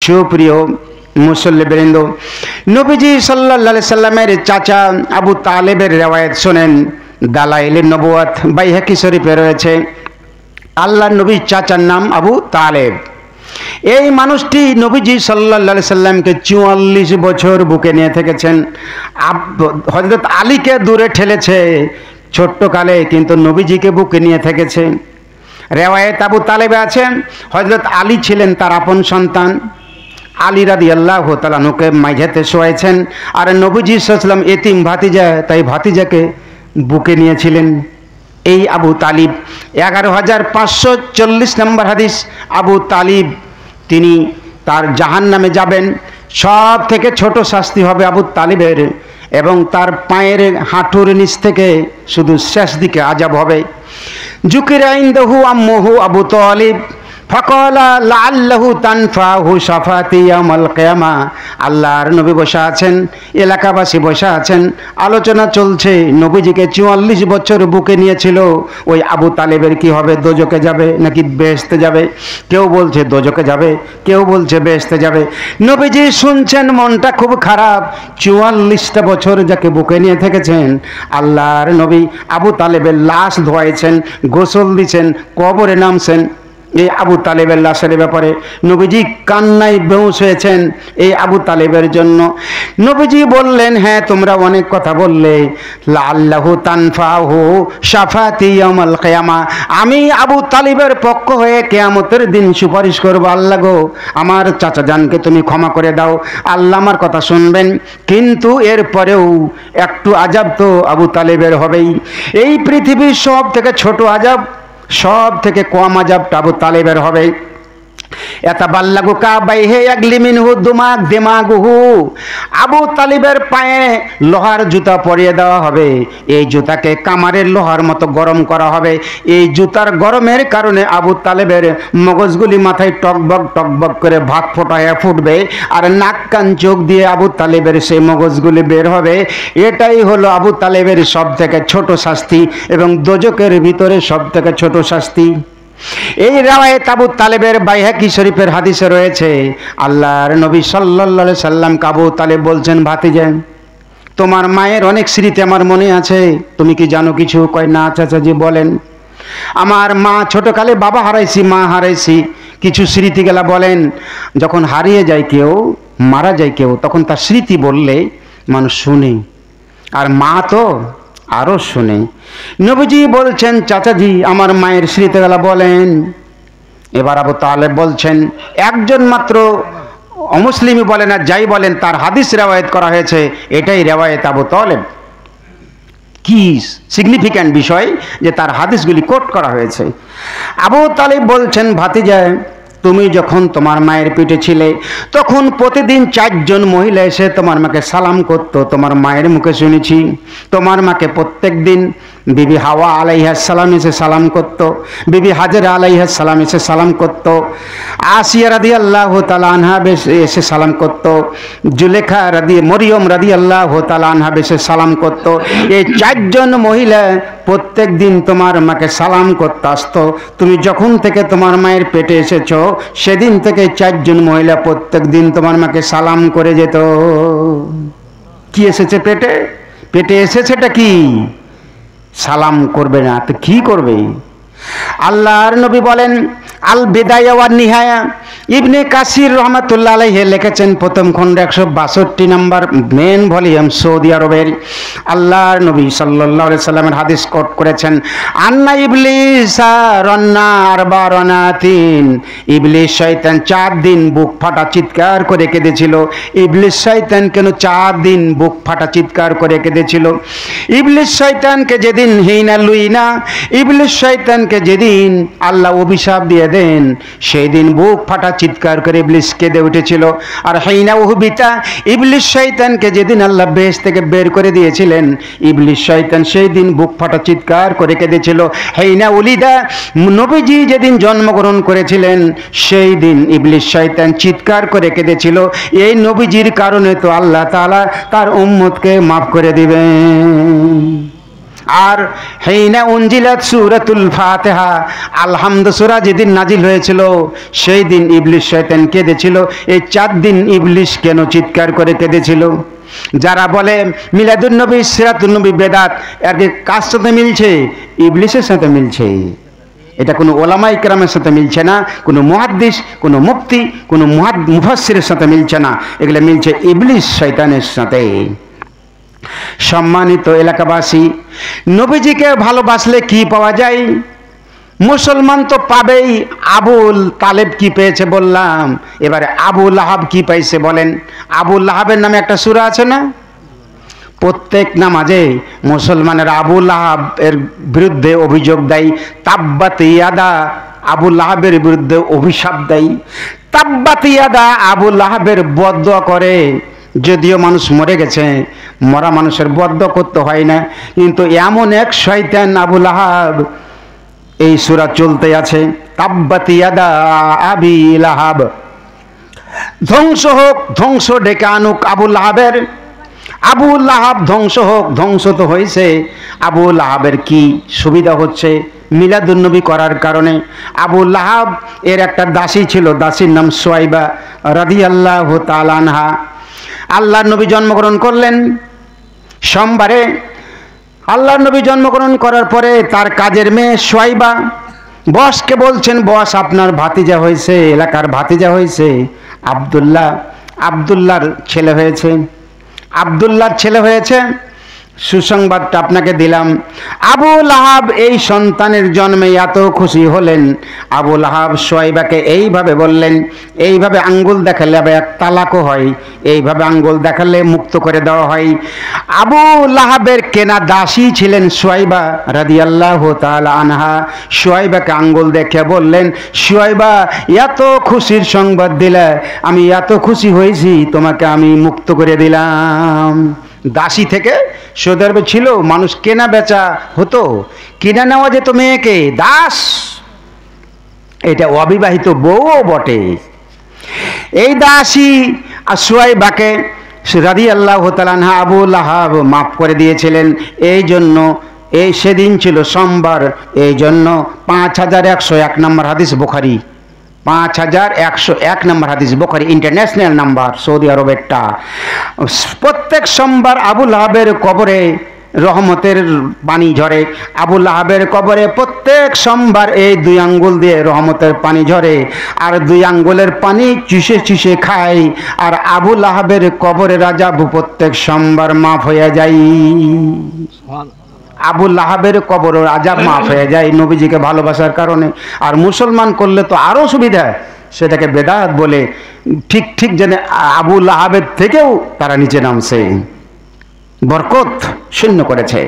সুপ্রিয় মুসল্লিবৃন্দ, নবীজি সাল্লাল্লাহু আলাইহি সাল্লামের চাচা আবু তালেবের রিওয়ায়াত শুনেন। দালাইলে নবুয়াত বাইহাকি শরীফে রয়েছে। আল্লাহর নবীর চাচার নাম আবু তালেব। এই মানুষটি নবীজি সাল্লাল্লাহু আলাইহি সাল্লামকে 44 বছর বুকে নিয়ে থেকেছেন। হযরত আলীকে দূরে ঠেলেছে ছোট্টকালে, কিন্তু নবীজিকে বুকে নিয়ে থেকেছে। রিওয়ায়াত আবু তালেবে আছে হযরত আলী ছিলেন তার আপন সন্তান। আলী রাদিয়াল্লাহু তাআলা আনহুকে মাঝেতে শোয়াইছেন, আর নবীজি সাল্লাল্লাহু আলাইহি সাল্লাম এতিম ভাতিজা, তাই ভাতিজাকে বুকে নিয়েছিলেন। এই আবু তালিব 11,540 নম্বর হাদিস। আবু তালিব তিনি তার জাহান্নামে যাবেন। সব থেকে ছোট শাস্তি হবে আবু তালিবের, এবং তার পায়ের হাঁটুর নিচ থেকে শুধু শেষ দিকে আযাব হবে। যুকিরা ইনদাহু আম্মুহু আবু তালিব ফাকালা লাআল্লাহু তানফাহু শাফাতি ইয়াউমাল কিয়ামা। আল্লাহর নবী বসা আছেন, এলাকাবাসী বসা আছেন, আলোচনা চলছে। নবীজিকে 44 বছর বুকে নিয়েছিল ওই আবু তালেবের কি হবে, দোজকে যাবে নাকি বেহেশতে যাবে? কেউ বলছে দোজকে যাবে, কেউ বলছে বেহেশতে যাবে। নবীজি শুনছেন, মনটা খুব খারাপ। 44টা বছর যাকে বুকে নিয়ে থেকেছেন, আল্লাহর নবী আবু তালেবের লাশ ধোয়াইছেন, গোসল দিচ্ছেন, কবরে নামছেন। এই আবু তালেবের লাশের ব্যাপারে নবীজি কান্নায় বেহুশ হয়েছেন এই আবু তালেবের জন্য। নবীজি বললেন, হ্যাঁ তোমরা অনেক কথা বললে, লাআল্লাহু তানফাহু শাফাতি ইয়াউমাল কিয়ামা, আমি আবু তালেবের পক্ষ হয়ে কিয়ামতের দিন সুপারিশ করব। আল্লাহ গো, আমার চাচা জানকে তুমি ক্ষমা করে দাও। আল্লাহ আমার কথা শুনবেন, কিন্তু এরপরেও একটু আযাব তো আবু তালেবের হবেই। এই পৃথিবীর সব থেকে ছোট আযাব, সব থেকে কম আযাবটা আবু তালেবের হবে। এতাবাল্লাগু কাবাইহি ইয়াগলি মিনহু দিমাগুহু। আবু তালেবের পায়ে লোহার জুতা পরিয়ে দেওয়া হবে। এই জুতাকে কামারের লোহার মতো গরম করা হবে। এই জুতার গরমের কারণে আবু তালেবের মগজগুলি মাথায় টকবক টকবক করে ভাত ফোটায় ফুটবে, আর নাক কান চোখ দিয়ে আবু তালেবের সেই মগজগুলি বের হবে। এটাই হলো আবু তালেবের সব থেকে ছোট শাস্তি, এবং দোজকের ভিতরে সব থেকে ছোট শাস্তি। এই রিওয়ায়াত আবু তালেবের বাইহাকি শরীফের হাদিসে রয়েছে। আল্লাহর নবী সাল্লাল্লাহু আলাইহি সাল্লাম আবু তালেব বলছেন, ভাতিজা তোমার মায়ের অনেক স্মৃতি আমার মনে আছে, তুমি কি জানো কিছু? কয় না চাচাজি বলেন। আমার মা ছোটকালে বাবা হারাইছি, মা হারাইছি, কিছু স্মৃতিগুলা বলেন। যখন হারিয়ে যায় কেউ, মারা যায় কেউ, তখন তার স্মৃতি বললে মানুষ শুনে, আর মা তো আরো শুনে। নবীজি বলছেন, চাচাজি আমার মায়ের স্মৃতিগুলা বলেন। এবার আবু তালেব বলছেন, একজন মাত্র অমুসলিমই বলে না, যাই বলেন তার হাদিস রিওয়ায়াত করা হয়েছে, এটাই রিওয়ায়াত আবু তালেব। কি সিগনিফিক্যান্ট বিষয় যে তার হাদিসগুলি কোট করা হয়েছে। আবু তালেব বলছেন, ভাতিজা তুমি যখন তোমার মায়ের পেটে ছিলে, তখন প্রতিদিন 4 জন মহিলা এসে তোমার মাকে সালাম করত। তোমার মায়ের মুখে শুনেছি তোমার মাকে প্রত্যেক দিন বিবি হাওয়া আলাইহিস সালাম এসে সালাম করত, বিবি হাজরা আলাইহিস সালাম এসে সালাম করত, আসিয়া রাদিয়াল্লাহু তাআলা আনহা এসে সালাম করত, জুলেখা মরিয়ম রাদিয়াল্লাহু তাআলা আনহা এসে সালাম করত। এই 4 জন মহিলা প্রত্যেক দিন তোমার মাকে সালাম করতে আসতো। তুমি যখন থেকে তোমার মায়ের পেটে এসেছো, সেদিন থেকে 4 জন মহিলা প্রত্যেক দিন তোমার মাকে সালাম করে যেত। কি এসেছে পেটে? পেটে এসেছেটা কি? সালাম করবে না তো কি করবে? আল্লাহর নবী বলেন, আল বিদায়া ওয়ান নিহায়া, ইবনে কাসির রহমাতুল্লাহ আলাইহি লিখেছেন প্রথম খণ্ড 162 নম্বর, মেন ভলিউম, সৌদি আরবের। আল্লাহর নবী সাল্লাল্লাহু আলাইহি সাল্লামের হাদিস কোট করেছেন, আন্না ইবলিসা রান্না আরবারানাতিন, ইবলিস শয়তান 4 দিন বুক ফাটা চিৎকার করে কেঁদেছিল। ইবলিস শয়তান কেন 4 দিন বুক ফাটা চিৎকার করে কেঁদেছিল? ইবলিস শয়তানকে যেদিন হিনা লুইনা, ইবলিস শয়তানকে যেদিন আল্লাহ অভিশাপ দিয়ে দেন, সেই দিন বুক ফাটা চিৎকার করে ইবলিস কেঁদে উঠেছিল। আর হাইনা উহবিতা, ইবলিস শয়তানকে যেদিন আল্লাহ বেহেশত থেকে বের করে দিয়েছিলেন, ইবলিস শয়তান সেই দিন বুক ফাটা চিৎকার করে কেঁদেছিল। হাইনা উলিদা, নবীজি যেদিন জন্মগ্রহণ করেছিলেন, সেই দিন ইবলিস শয়তান চিৎকার করে কেঁদেছিল। এই নবীজির কারণে তো আল্লাহ তাআলা তার উম্মতকে মাফ করে দিবেন। আর হিনা উনজিলাত সূরাতুল ফাতিহা, আলহামদু সূরা যেদিন নাজিল হয়েছিল সেই দিন ইবলিস শয়তান কেঁদেছিল। এই 4 দিন ইবলিস কেন চিৎকার করে কেঁদেছিল? যারা বলে মিলাদুন নবী সিরাতুন নবী বেদাত, এর কার সাথে মিলছে? ইবলিসের সাথে মিলছে। এটা কোনো ওলামা ইকরামের সাথে মিলছে না, কোনো মুহাদ্দিস, কোনো মুফতি, কোনো মুফাসসিরের সাথে মিলছে না, এগুলো মিলছে ইবলিস শয়তানের সাথে। সম্মানিত এলাকাবাসী, নবীজিকে ভালোবাসলে কি পাওয়া যায়? মুসলমান তো পাবেই। আবুল তালেব কি পেয়েছে বললাম, এবারে আবু লাহাব কি পাইছে বলেন? আবু লাহাবের নামে একটা সূরা আছে না? প্রত্যেক নামাজে মুসলমানের আবু লাহাব এর বিরুদ্ধে অভিযোগ দেয়, তাব্বাত ইয়াদা, আবু লাহাবের বিরুদ্ধে অভিশাপ দেয়। তাব্বাত ইয়াদা, আবু লাহাবের বদদোয়া করে। যদিও মানুষ মরে গেছে, মরা মানুষের বদদোয়া করতে হয় না, কিন্তু এমন এক শয়তান আবু লাহাব, এই সূরা চলতে আছে, তাব্বাত ইয়াদা আবি লাহাব। ধ্বংস হোক, ধ্বংস ডেকে আনুক আবু লাহাবের। আবু লাহাব ধ্বংস হোক, ধ্বংস তো হয়েছে। আবু লাহাবের কি সুবিধা হচ্ছে মিলাদুন নবী করার কারণে? আবু লাহাব এর একটা দাসী ছিল, দাসীর নাম সুয়াইবা রাদিয়াল্লাহু তাআলা আনহা। আল্লাহর নবী জন্মগ্রহণ করলেন সোমবারে। আল্লাহর নবী জন্মগ্রহণ করার পরে তার কাজের মেয়ে সুয়াইবা বসকে বলছেন, বস আপনার ভাতিজা হয়েছে, এলাকার ভাতিজা হয়েছে আব্দুল্লাহ, আব্দুল্লাহর ছেলে হয়েছে, আব্দুল্লাহর ছেলে হয়েছে, সুসংবাদটা আপনাকে দিলাম। আবু লাহাব এই সন্তানের জন্মে এত খুশি হলেন। আবু লাহাব সুয়াইবাকে এইভাবে বললেন, এইভাবে আঙ্গুল দেখালে আবার এক তালাকও হয়, এইভাবে আঙ্গুল দেখালে মুক্ত করে দেওয়া হয়। আবু লাহাবের কেনা দাসী ছিলেন সুয়াইবা রাদিয়াল্লাহু তাআলা আনহা। সুয়াইবাকে আঙ্গুল দেখে বললেন, সুয়াইবা এত খুশির সংবাদ দিলে, আমি এত খুশি হয়েছি, তোমাকে আমি মুক্ত করে দিলাম। দাসী থেকে সৌদি আরবে ছিল, মানুষ কেনা বেচা হতো, কিনে নেওয়া যেত মেয়েকে, দাস। এটা অবিবাহিত বউও বটে। এই দাসী আর সুয়াইবাকে রাদিয়াল্লাহু তাআলা আনহা আবু লাহাব মাফ করে দিয়েছিলেন। এই জন্য এই সেদিন ছিল সোমবার, এই জন্য 5101 নম্বর হাদিস বুখারী, 5101 নম্বর হাদিস বুখারী, ইন্টারন্যাশনাল নাম্বার, সৌদি আরবেরটা। প্রত্যেক সোমবার আবু লাহাবের কবরে রহমতের পানি ঝরে। আবু লাহাবের কবরে প্রত্যেক সোমবার এই 2 আঙ্গুল দিয়ে রহমতের পানি ঝরে, আর 2 আঙ্গুলের পানি চুষে চুষে খায়। আর আবু লাহাবের কবরে রাজা প্রত্যেক সোমবার মাফ হয়ে যায়। আবু লাহাবের কবর আযাব মাফ হয়ে যায় নবীজিকে ভালোবাসার কারণে। আর মুসলমান করলে তো আরো সুবিধা, সেটাকে বেদাত বলে। ঠিক ঠিক যেন আবু লাহাবের থেকেও তারা নিচে নামছে, বরকত শূন্য করেছে।